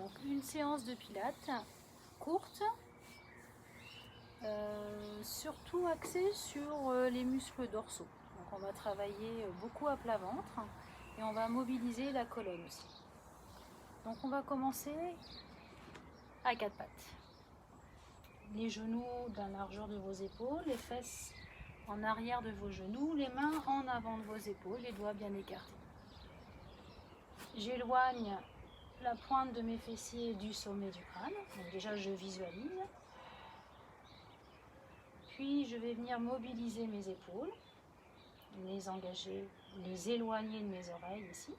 Donc une séance de pilates courte, surtout axée sur les muscles dorsaux. Donc on va travailler beaucoup à plat ventre et on va mobiliser la colonne aussi. Donc on va commencer à quatre pattes. Les genoux dans la largeur de vos épaules, les fesses en arrière de vos genoux, les mains en avant de vos épaules, les doigts bien écartés. J'éloigne la pointe de mes fessiers du sommet du crâne. Donc déjà je visualise. Puis je vais venir mobiliser mes épaules, les engager, les éloigner de mes oreilles ici.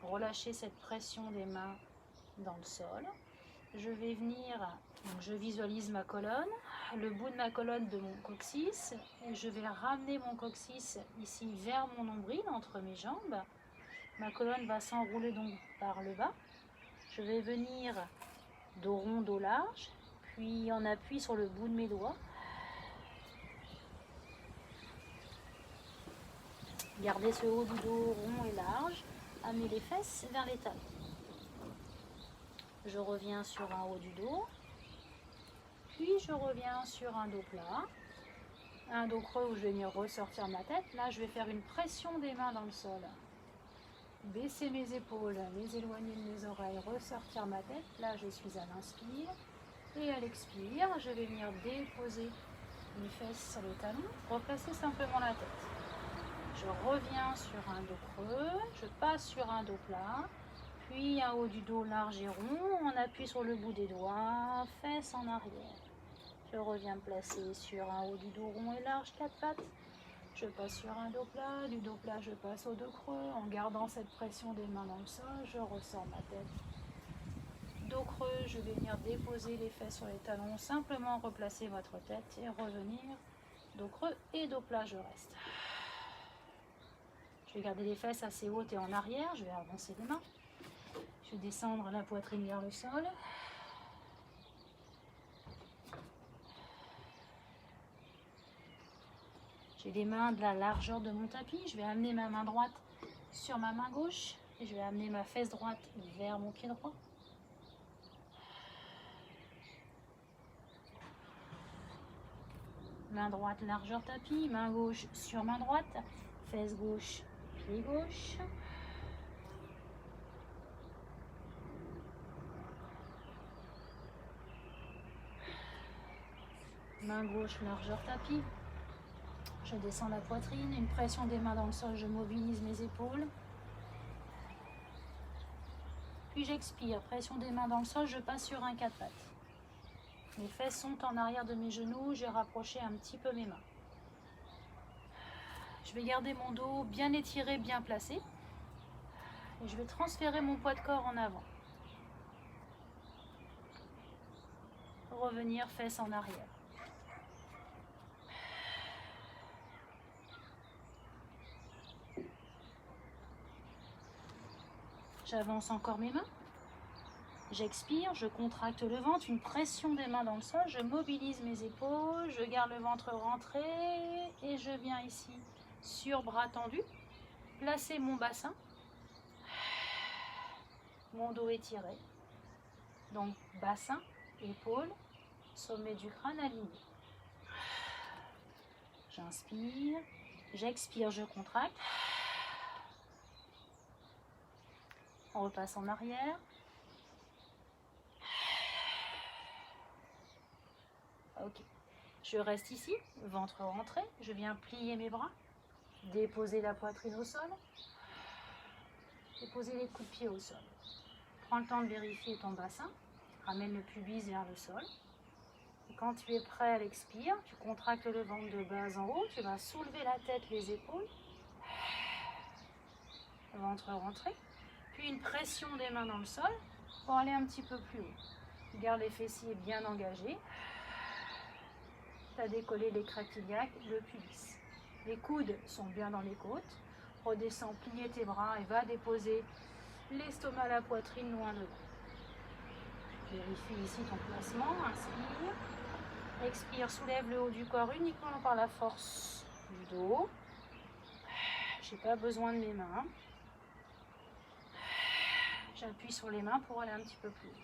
Relâcher cette pression des mains dans le sol. Je vais venir, donc je visualise ma colonne, le bout de ma colonne de mon coccyx, et je vais ramener mon coccyx ici vers mon nombril, entre mes jambes. Ma colonne va s'enrouler donc par le bas. Je vais venir dos rond, dos large, puis en appui sur le bout de mes doigts. Gardez ce haut du dos rond et large, amenez les fesses vers les talons. Je reviens sur un haut du dos, puis je reviens sur un dos plat, un dos creux où je vais venir ressortir ma tête. Là, je vais faire une pression des mains dans le sol. Baisser mes épaules, les éloigner de mes oreilles, ressortir ma tête. Là, je suis à l'inspire. Et à l'expire, je vais venir déposer mes fesses sur les talons, replacer simplement la tête. Je reviens sur un dos creux, je passe sur un dos plat, puis un haut du dos large et rond, on appuie sur le bout des doigts, fesses en arrière. Je reviens me placer sur un haut du dos rond et large, quatre pattes. Je passe sur un dos plat, du dos plat je passe au dos creux, en gardant cette pression des mains dans le sol, je ressors ma tête. Dos creux, je vais venir déposer les fesses sur les talons, simplement replacer votre tête et revenir. Dos creux et dos plat, je reste. Je vais garder les fesses assez hautes et en arrière, je vais avancer les mains. Je vais descendre la poitrine vers le sol. J'ai les mains de la largeur de mon tapis, je vais amener ma main droite sur ma main gauche et je vais amener ma fesse droite vers mon pied droit. Main droite, largeur tapis, main gauche sur main droite, fesse gauche, pied gauche. Main gauche, largeur tapis. Je descends la poitrine, une pression des mains dans le sol, je mobilise mes épaules. Puis j'expire, pression des mains dans le sol, je passe sur un quatre pattes. Mes fesses sont en arrière de mes genoux, j'ai rapproché un petit peu mes mains. Je vais garder mon dos bien étiré, bien placé. Et je vais transférer mon poids de corps en avant. Revenir fesses en arrière. J'avance encore mes mains. J'expire, je contracte le ventre, une pression des mains dans le sol, je mobilise mes épaules, je garde le ventre rentré et je viens ici sur bras tendu, placer mon bassin, mon dos étiré. Donc bassin, épaule, sommet du crâne aligné. J'inspire, j'expire, je contracte. On repasse en arrière. Ok. Je reste ici, ventre rentré. Je viens plier mes bras, déposer la poitrine au sol, déposer les coups de pied au sol. Prends le temps de vérifier ton bassin. Ramène le pubis vers le sol. Et quand tu es prêt à l'expire, tu contractes le ventre de bas en haut. Tu vas soulever la tête, les épaules. Ventre rentré. Puis une pression des mains dans le sol pour aller un petit peu plus haut. Garde les fessiers bien engagés. Tu as décollé les crêtes iliaques, le pubis. Les coudes sont bien dans les côtes. Redescends, plier tes bras et va déposer l'estomac, la poitrine loin devant. Vérifie ici ton placement. Inspire. Expire, soulève le haut du corps uniquement par la force du dos. Je n'ai pas besoin de mes mains. J'appuie sur les mains pour aller un petit peu plus loin.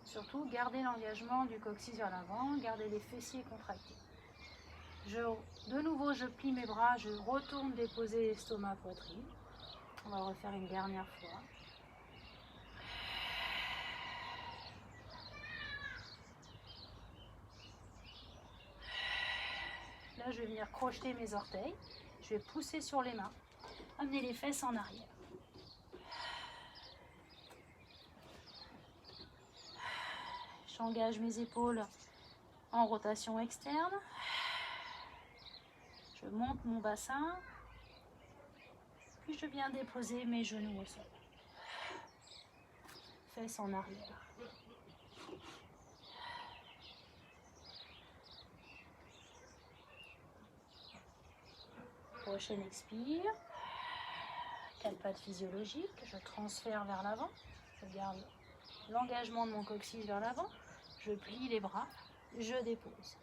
Surtout, gardez l'engagement du coccyx vers l'avant, gardez les fessiers contractés. De nouveau, je plie mes bras, je retourne déposer l'estomac poitrine. On va le refaire une dernière fois. Là, je vais venir crocheter mes orteils. Je vais pousser sur les mains, amener les fesses en arrière. J'engage mes épaules en rotation externe. Je monte mon bassin. Puis je viens déposer mes genoux au sol. Fesses en arrière. Prochaine expire. 4 pattes physiologiques. Je transfère vers l'avant. Je garde l'engagement de mon coccyx vers l'avant. Je plie les bras. Je dépose.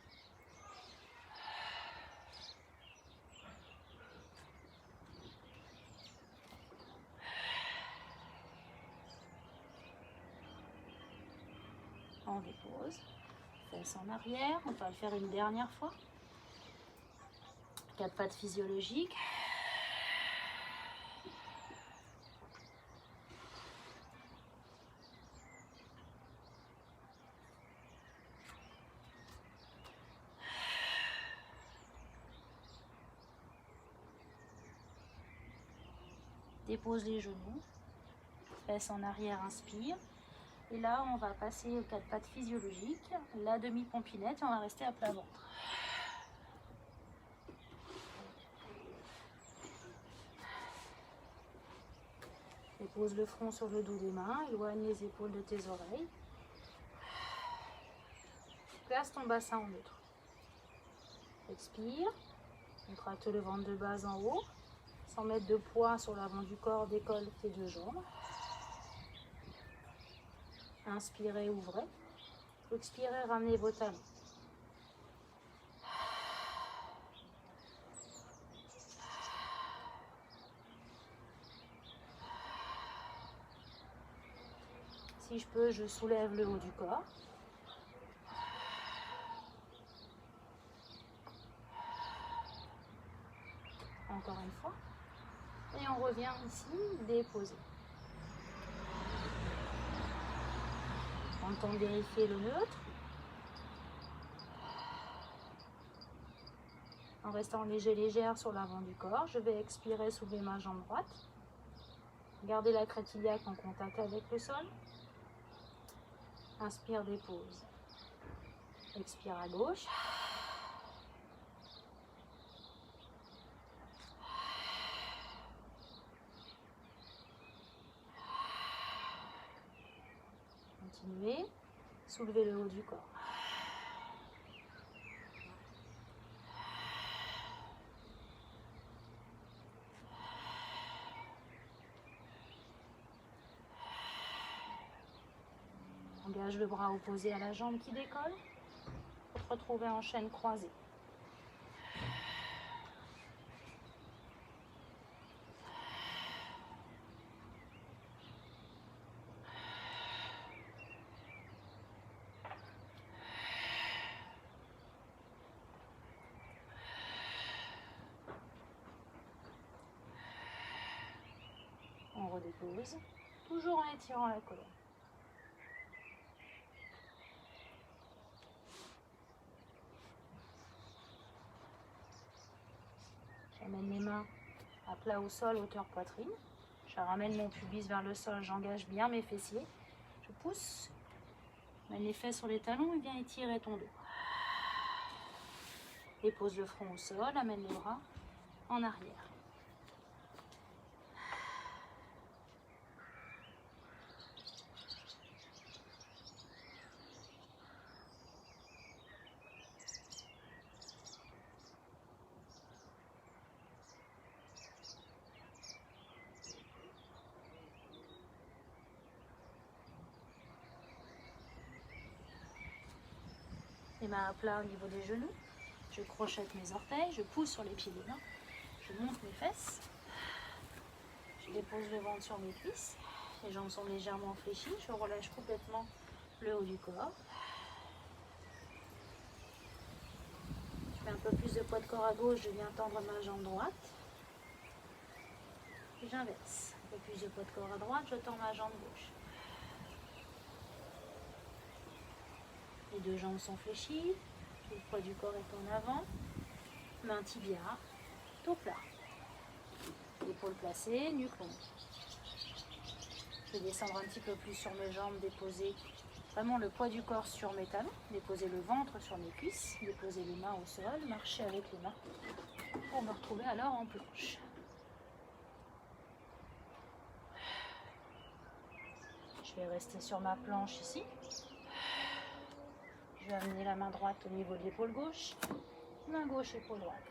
On dépose. Fesses en arrière. On va le faire une dernière fois. 4 pattes physiologiques. Dépose les genoux. Fesses en arrière, inspire. Et là, on va passer aux 4 pattes physiologiques. La demi-pompinette et on va rester à plat ventre. Dépose le front sur le dos des mains, éloigne les épaules de tes oreilles. Place ton bassin en neutre. Expire. Contracte le ventre de bas en haut. Sans mettre de poids sur l'avant du corps, décolle tes deux jambes. Inspirez, ouvrez. Expirez, ramenez vos talons. Si je peux, je soulève le haut du corps. Encore une fois. Et on revient ici, déposer. Prends le temps de vérifier le neutre. En restant légère sur l'avant du corps, je vais expirer, soulever ma jambe droite. Gardez la crête iliaque en contact avec le sol. Inspire, dépose. Expire à gauche. Continuez. Soulevez le haut du corps. Engage le bras opposé à la jambe qui décolle pour te retrouver en chaîne croisée. On redépose, toujours en étirant la colonne. J'amène les mains à plat au sol, hauteur poitrine. Je ramène mon pubis vers le sol, j'engage bien mes fessiers. Je pousse, mène les fesses sur les talons et viens étirer ton dos. Dépose le front au sol, amène les bras en arrière. Les mains à plat au niveau des genoux. Je crochette mes orteils, je pousse sur les pieds des mains. Je monte mes fesses. Je dépose le ventre sur mes cuisses. Les jambes sont légèrement fléchies. Je relâche complètement le haut du corps. Je fais un peu plus de poids de corps à gauche. Je viens tendre ma jambe droite. Et j'inverse. Un peu plus de poids de corps à droite. Je tends ma jambe gauche. Les deux jambes sont fléchies. Le poids du corps est en avant. Main tibia, dos plat. Épaules placées, nuque longue. Je vais descendre un petit peu plus sur mes jambes, déposer vraiment le poids du corps sur mes talons, déposer le ventre sur mes cuisses, déposer les mains au sol, marcher avec les mains pour me retrouver alors en planche. Je vais rester sur ma planche ici. Je vais amener la main droite au niveau de l'épaule gauche, main gauche, épaule droite.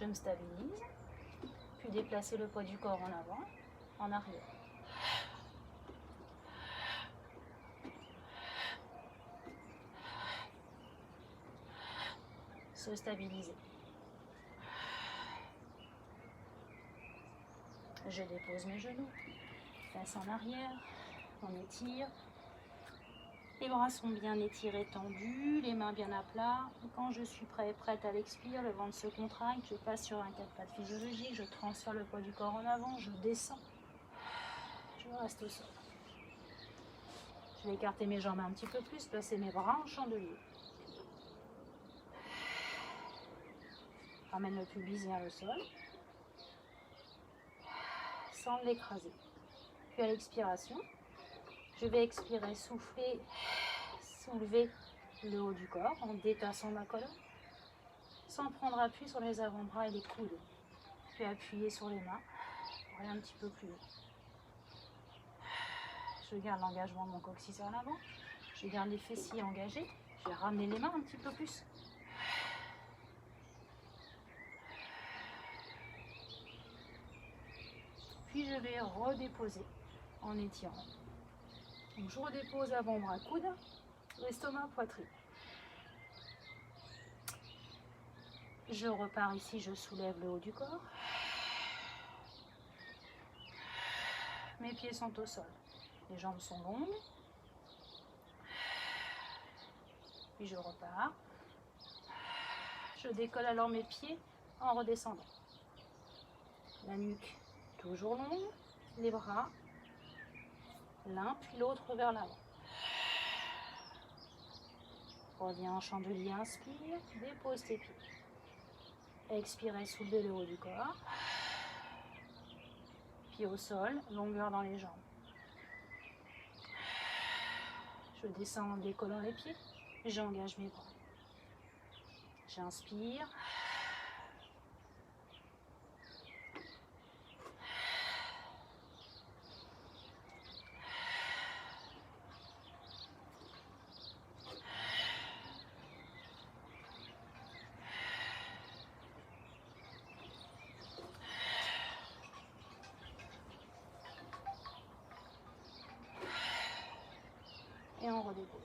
Je me stabilise, puis déplacer le poids du corps en avant, en arrière. Se stabiliser. Je dépose mes genoux, face en arrière, on étire. Les bras sont bien étirés, tendus, les mains bien à plat. Et quand je suis prête à l'expire, le ventre se contracte, je passe sur un 4 pattes physiologique, je transfère le poids du corps en avant, je descends, je reste au sol. Je vais écarter mes jambes un petit peu plus, placer mes bras en chandelier. Ramène le pubis vers le sol, sans l'écraser. Puis à l'expiration, je vais expirer, souffler, soulever le haut du corps en détassant ma colonne, sans prendre appui sur les avant-bras et les coudes. Puis appuyer sur les mains pour aller un petit peu plus haut. Je garde l'engagement de mon coccyx vers l'avant. Je garde les fessiers engagés. Je vais ramener les mains un petit peu plus. Puis je vais redéposer en étirant. Donc je redépose avant-bras, coude, estomac, poitrine. Je repars ici, je soulève le haut du corps. Mes pieds sont au sol. Les jambes sont longues. Puis je repars. Je décolle alors mes pieds en redescendant. La nuque toujours longue. Les bras, l'un puis l'autre vers l'avant. Reviens en chandelier, inspire, dépose tes pieds. Expirez, soulevez le haut du corps. Pieds au sol, longueur dans les jambes. Je descends en décollant les pieds, j'engage mes bras. J'inspire. Et on redépose.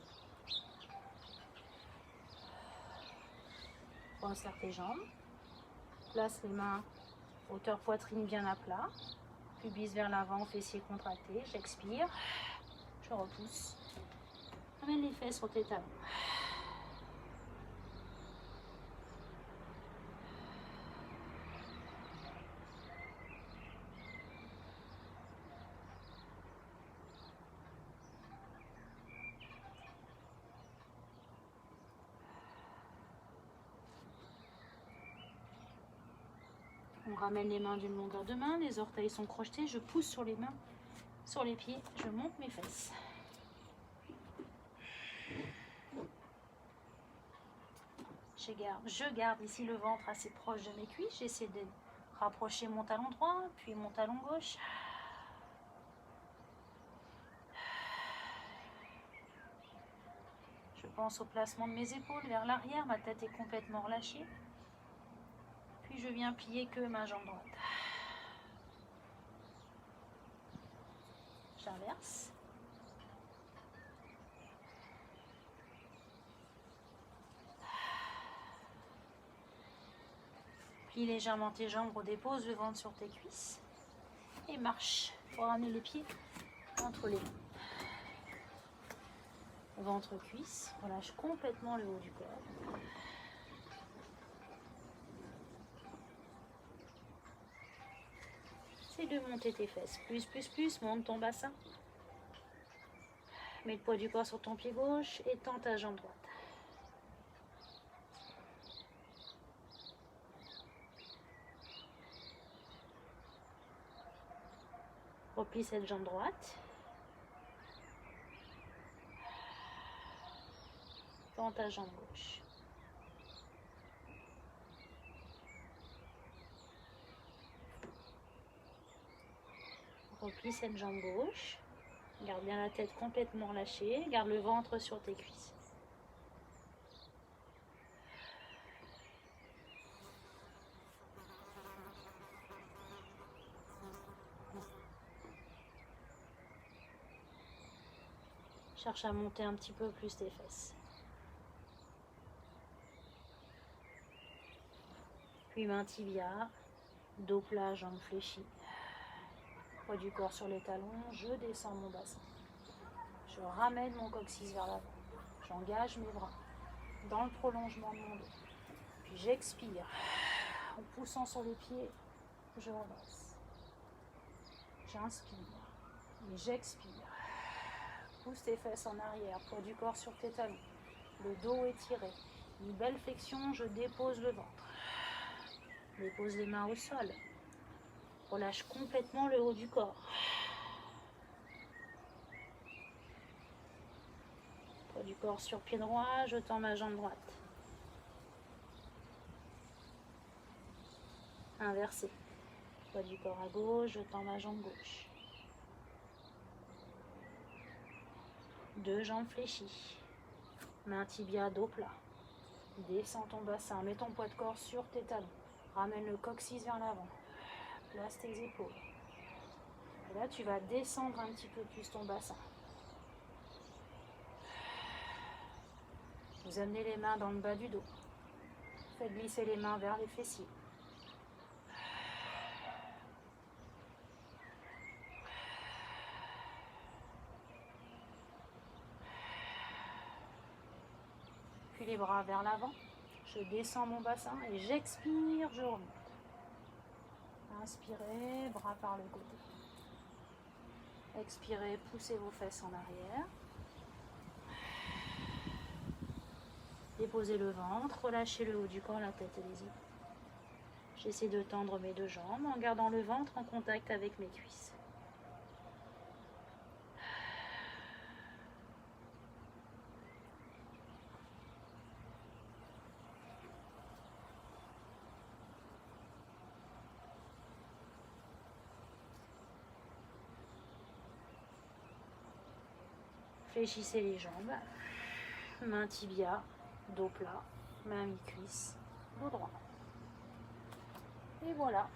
Resserre tes jambes. Place les mains hauteur poitrine bien à plat. Pubis vers l'avant, fessiers contractés. J'expire. Je repousse. Amène les fesses sur tes talons. On ramène les mains d'une longueur de main, les orteils sont crochetés, je pousse sur les mains, sur les pieds, je monte mes fesses. Je garde ici le ventre assez proche de mes cuisses, j'essaie de rapprocher mon talon droit, puis mon talon gauche. Je pense au placement de mes épaules vers l'arrière, ma tête est complètement relâchée. Puis je viens plier que ma jambe droite. J'inverse. Plie légèrement tes jambes, redépose le ventre sur tes cuisses. Et marche pour ramener les pieds entre les mains. Ventre, cuisse, relâche complètement le haut du corps. C'est de monter tes fesses. Plus, monte ton bassin. Mets le poids du corps sur ton pied gauche et tends ta jambe droite. Replie cette jambe droite. Tends ta jambe gauche. Replie cette jambe gauche. Garde bien la tête complètement lâchée. Garde le ventre sur tes cuisses. Cherche à monter un petit peu plus tes fesses. Puis main tibia, dos plat, jambes fléchies. Poids du corps sur les talons, je descends mon bassin. Je ramène mon coccyx vers l'avant. J'engage mes bras dans le prolongement de mon dos. Puis j'expire. En poussant sur les pieds, je redresse. J'inspire et j'expire. Pousse tes fesses en arrière, poids du corps sur tes talons. Le dos étiré. Une belle flexion, je dépose le ventre. Dépose les mains au sol. Relâche complètement le haut du corps. Poids du corps sur pied droit, je tends ma jambe droite. Inversé. Poids du corps à gauche, je tends ma jambe gauche. Deux jambes fléchies. Main tibia, dos plat. Descends ton bassin, mets ton poids de corps sur tes talons. Ramène le coccyx vers l'avant. Place tes épaules. Et là, tu vas descendre un petit peu plus ton bassin. Vous amenez les mains dans le bas du dos. Faites glisser les mains vers les fessiers. Puis les bras vers l'avant. Je descends mon bassin et j'expire, je remonte. Inspirez, bras par le côté. Expirez, poussez vos fesses en arrière. Déposez le ventre, relâchez le haut du corps, la tête et les épaules. J'essaie de tendre mes deux jambes en gardant le ventre en contact avec mes cuisses. Fléchissez les jambes, main tibia, dos plat, main mi-cuisse, dos droit. Et voilà,